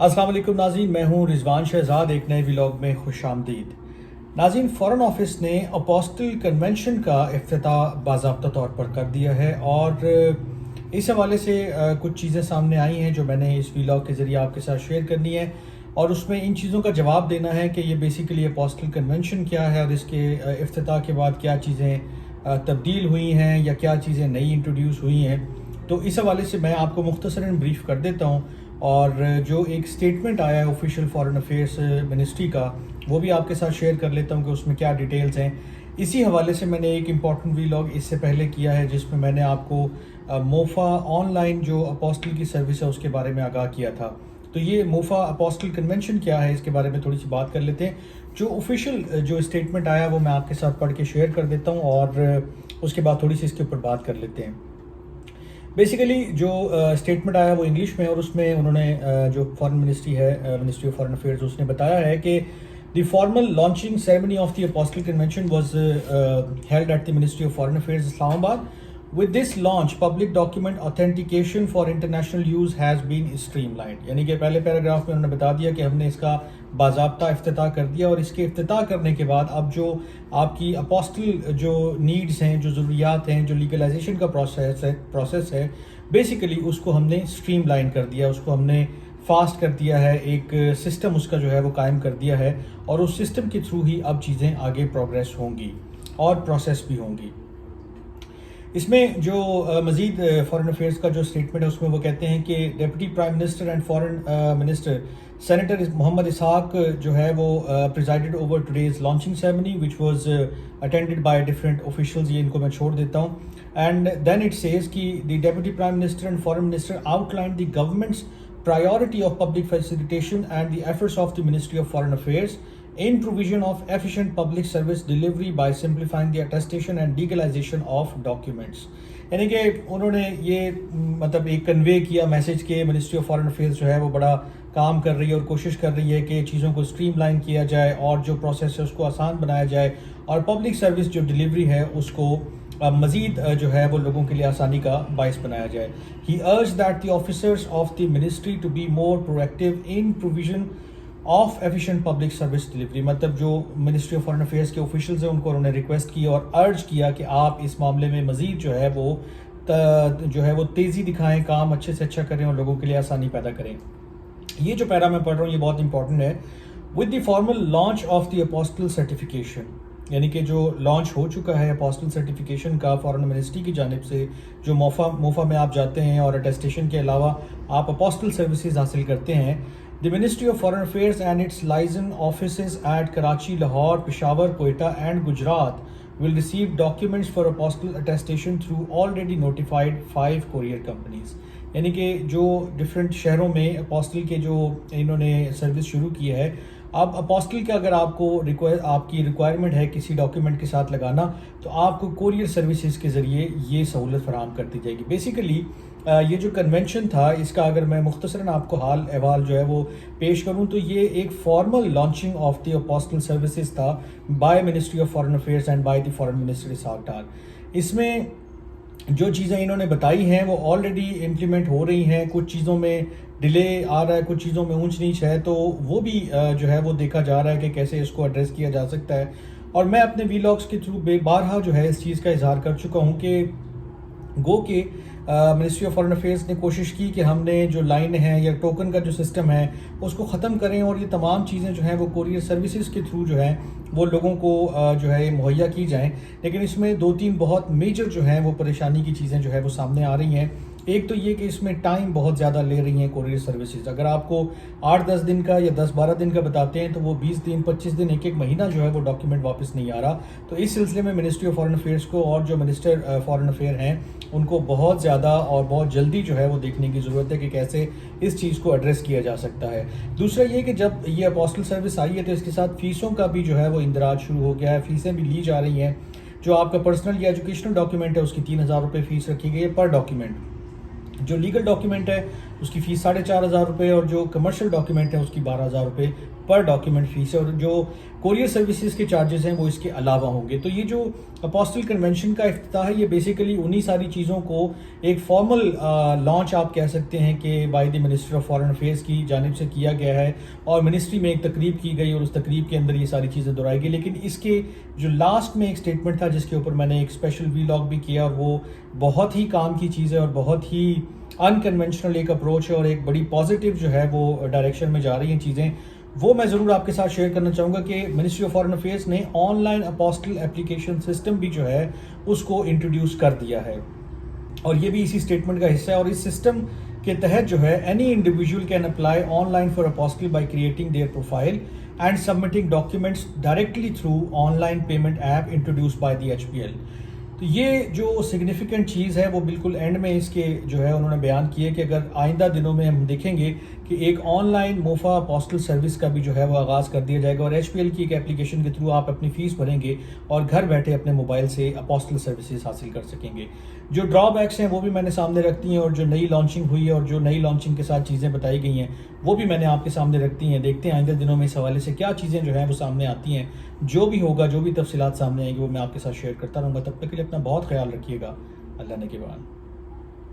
السلام علیکم ناظرین، میں ہوں رضوان شہزاد، ایک نئے ولاگ میں خوش آمدید۔ ناظرین، فارن آفس نے اپوسٹل کنونشن کا افتتاح باضابطہ طور پر کر دیا ہے اور اس حوالے سے کچھ چیزیں سامنے آئی ہیں جو میں نے اس ولاگ کے ذریعے آپ کے ساتھ شیئر کرنی ہے، اور اس میں ان چیزوں کا جواب دینا ہے کہ یہ بیسیکلی اپوسٹل کنونشن کیا ہے اور اس کے افتتاح کے بعد کیا چیزیں تبدیل ہوئی ہیں یا کیا چیزیں نئی انٹروڈیوس ہوئی ہیں۔ تو اس حوالے سے میں آپ کو مختصراً بریف کر دیتا ہوں، اور جو ایک سٹیٹمنٹ آیا ہے آفیشیل فارن افیئرس منسٹری کا وہ بھی آپ کے ساتھ شیئر کر لیتا ہوں کہ اس میں کیا ڈیٹیلز ہیں۔ اسی حوالے سے میں نے ایک امپورٹنٹ ولاگ اس سے پہلے کیا ہے جس میں میں نے آپ کو موفا آن لائن جو اپوسٹل کی سروس ہے اس کے بارے میں آگاہ کیا تھا۔ تو یہ موفا اپوسٹل کنونشن کیا ہے اس کے بارے میں تھوڑی سی بات کر لیتے ہیں۔ جو آفیشیل جو اسٹیٹمنٹ آیا وہ میں آپ کے ساتھ پڑھ کے شیئر کر دیتا ہوں اور اس کے بعد تھوڑی سی اس کے اوپر بات کر لیتے ہیں۔ بیسیکلی جو اسٹیٹمنٹ آیا وہ انگلش میں، اور اس میں انہوں نے جو فارن منسٹری ہے، منسٹری آف فارن افیئرز، اس نے بتایا ہے کہ the formal launching ceremony of the apostille convention was held at the ministry of foreign affairs Islamabad. With this launch public document authentication for international use has been streamlined, یعنی کہ پہلے paragraph میں انہوں نے بتا دیا کہ ہم نے اس کا باضابطہ افتتاح کر دیا، اور اس کے افتتاح کرنے کے بعد اب جو آپ کی اپوسٹل جو نیڈز ہیں، جو ضروریات ہیں، جو لیگلائزیشن کا پروسیس ہے بیسیکلی اس کو ہم نے اسٹریم لائن کر دیا، اس کو ہم نے فاسٹ کر دیا ہے، ایک سسٹم اس کا جو ہے وہ قائم کر دیا ہے، اور اس سسٹم کے تھرو ہی اب چیزیں آگے پروگریس ہوں گی اور پروسیس بھی ہوں گی۔ اس میں جو مزید فارن افیئرس کا جو اسٹیٹمنٹ ہے اس میں وہ کہتے ہیں کہ deputy prime minister and foreign minister senator Muhammad Ishaq جو ہے وہ presided over today's launching ceremony which was attended by different officials, یہ ان کو میں چھوڑ دیتا ہوں۔ اینڈ دین اٹ سیز کہ the deputy prime minister and foreign minister out line the governments priority of public facilitation and the efforts of the Ministry of Foreign Affairs in provision of efficient public service delivery by simplifying the attestation and legalization of documents۔ یعنی کہ انہوں نے یہ مطلب ایک کنوے کیا message کہ ministry of foreign affairs جو ہے وہ بڑا کام کر رہی ہے اور کوشش کر رہی ہے کہ چیزوں کو اسٹریم لائن کیا جائے اور جو پروسیس ہے اس کو آسان بنایا جائے، اور پبلک سروس جو ڈلیوری ہے اس کو مزید جو ہے وہ لوگوں کے لیے آسانی کا باعث بنایا جائے۔ He urged that the officers of the ministry to be more proactive in provision of efficient public service delivery، مطلب جو منسٹری آف فارن افیئرس کے آفیشلز ہیں ان کو انہوں نے ریکویسٹ کی اور ارج کیا کہ آپ اس معاملے میں مزید جو ہے وہ تیزی دکھائیں، کام اچھے سے اچھا کریں اور لوگوں کے لیے آسانی پیدا کریں۔ یہ جو پیرا میں پڑھ رہا ہوں یہ بہت امپورٹنٹ ہے۔ With the formal launch of the apostille certification, یعنی کہ جو لانچ ہو چکا ہے اپوسٹل سرٹیفکیشن کا فارن منسٹری کی جانب سے، جو موفا میں آپ جاتے ہیں اور اٹیسٹیشن کے علاوہ آپ اپوسٹل سروسز حاصل کرتے ہیں۔ The ministry of foreign affairs and its liaison offices at Karachi, Lahore, Peshawar, Quetta and Gujrat will receive documents for apostle attestation through already notified 5 courier companies، یعنی کہ جو ڈفرینٹ شہروں میں اپوسٹل کے جو انہوں نے سروس شروع کی ہے، اب اپوسٹل کا اگر آپ کی ریکوائرمنٹ ہے کسی ڈاکیومنٹ کے ساتھ لگانا تو آپ کو کوریئر سروسز کے ذریعے یہ سہولت فراہم کر دی جائے گی۔ بیسیکلی یہ جو کنونشن تھا اس کا اگر میں مختصراً آپ کو حال احوال جو ہے وہ پیش کروں تو یہ ایک formal launching of the apostille services تھا by ministry of foreign affairs and by the foreign minister Ishaq Dar. اس میں جو چیزیں انہوں نے بتائی ہیں وہ آلریڈی امپلیمنٹ ہو رہی ہیں، کچھ چیزوں میں ڈیلے آ رہا ہے، کچھ چیزوں میں اونچ نیچ ہے، تو وہ بھی جو ہے وہ دیکھا جا رہا ہے کہ کیسے اس کو ایڈریس کیا جا سکتا ہے۔ اور میں اپنے ویلاگس کے تھرو بارہا جو ہے اس چیز کا اظہار کر چکا ہوں کہ گو کہ منسٹری آف فارن افیئرس نے کوشش کی کہ ہم نے جو لائن ہے یا ٹوکن کا جو سسٹم ہے اس کو ختم کریں اور یہ تمام چیزیں جو ہیں وہ کوریئر سروسز کے تھرو جو ہیں وہ لوگوں کو جو ہے مہیا کی جائیں، لیکن اس میں 2-3 بہت میجر جو ہیں وہ پریشانی کی چیزیں جو ہے وہ سامنے آ رہی ہیں۔ ایک تو یہ کہ اس میں ٹائم بہت زیادہ لے رہی ہیں کوریئر سروسز، اگر آپ کو 8-10 دن کا یا 10-12 دن کا بتاتے ہیں تو وہ 20 دن 25 دن ایک مہینہ جو ہے وہ ڈاکیومنٹ واپس نہیں آ رہا۔ تو اس سلسلے میں منسٹری آف فارن افیئرس کو اور جو منسٹر فارن افیئر ہیں ان کو بہت زیادہ اور بہت جلدی جو ہے وہ دیکھنے کی ضرورت ہے کہ کیسے اس چیز کو ایڈریس کیا جا سکتا ہے۔ دوسرا یہ کہ جب یہ اپوسٹل سروس آئی ہے تو اس کے ساتھ فیسوں کا بھی جو ہے وہ اندراج شروع ہو گیا ہے، فیسیں بھی لی جا رہی ہیں۔ جو آپ کا پرسنل یا ایجوکیشنل ڈاکیومنٹ ہے اس کی 3000 روپے فیس رکھی گئی ہے پر ڈاکیومنٹ۔ جو لیگل ڈاکیومنٹ ہے اس کی فیس 4,500 روپے اور جو کمرشل ڈاکیومنٹ ہے اس کی 12,000 روپے پر ڈاکیومنٹ فیس ہے، اور جو کوریئر سروسز کے چارجز ہیں وہ اس کے علاوہ ہوں گے۔ تو یہ جو اپوسٹل کنونشن کا افتتاح ہے یہ بیسیکلی انہی ساری چیزوں کو ایک فارمل لانچ آپ کہہ سکتے ہیں کہ by the minister of foreign affairs کی جانب سے کیا گیا ہے، اور منسٹری میں ایک تقریب کی گئی اور اس تقریب کے اندر یہ ساری چیزیں دہرائی گئی۔ لیکن اس کے جو لاسٹ میں ایک اسٹیٹمنٹ تھا جس کے اوپر میں نے ایک اسپیشل ویلاگ بھی کیا، اور وہ بہت ہی کام کی چیز ہے اور بہت ہی انکنونشنل ایک اپروچ ہے اور ایک بڑی پازیٹیو جو ہے وہ ڈائریکشن میں جا رہی ہیں چیزیں، وہ میں ضرور آپ کے ساتھ شیئر کرنا چاہوں گا کہ منسٹری آف فارن افیئرز نے آن لائن اپوسٹل اپلیکیشن سسٹم بھی جو ہے اس کو انٹروڈیوس کر دیا ہے، اور یہ بھی اسی اسٹیٹمنٹ کا حصہ ہے۔ اور اس سسٹم کے تحت جو ہے any individual can apply online for apostille by creating their profile and submitting documents directly through online payment app introduce by the HPL۔ تو یہ جو سگنیفیکنٹ چیز ہے وہ بالکل اینڈ میں اس کے جو ہے انہوں نے بیان کیا کہ اگر آئندہ دنوں میں ہم دیکھیں گے کہ ایک آن لائن موفا اپوسٹل سروس کا بھی جو ہے وہ آغاز کر دیا جائے گا، اور HPL کی ایک اپلیکیشن کے تھرو آپ اپنی فیس بھریں گے اور گھر بیٹھے اپنے موبائل سے اپوسٹل سروسز حاصل کر سکیں گے۔ جو ڈرا بیکس ہیں وہ بھی میں نے سامنے رکھتی ہیں، اور جو نئی لانچنگ ہوئی ہے اور جو نئی لانچنگ کے ساتھ چیزیں بتائی گئی ہیں وہ بھی میں نے آپ کے سامنے رکھتی ہیں۔ دیکھتے ہیں آئندہ دنوں میں اس حوالے سے کیا چیزیں جو ہیں وہ سامنے آتی ہیں، جو بھی ہوگا، جو بھی تفصیلات سامنے آئیں گی وہ میں آپ کے ساتھ شیئر کرتا رہوں گا۔ تب تک کے لیے اپنا بہت خیال رکھیے گا۔ اللہ نے کے بعد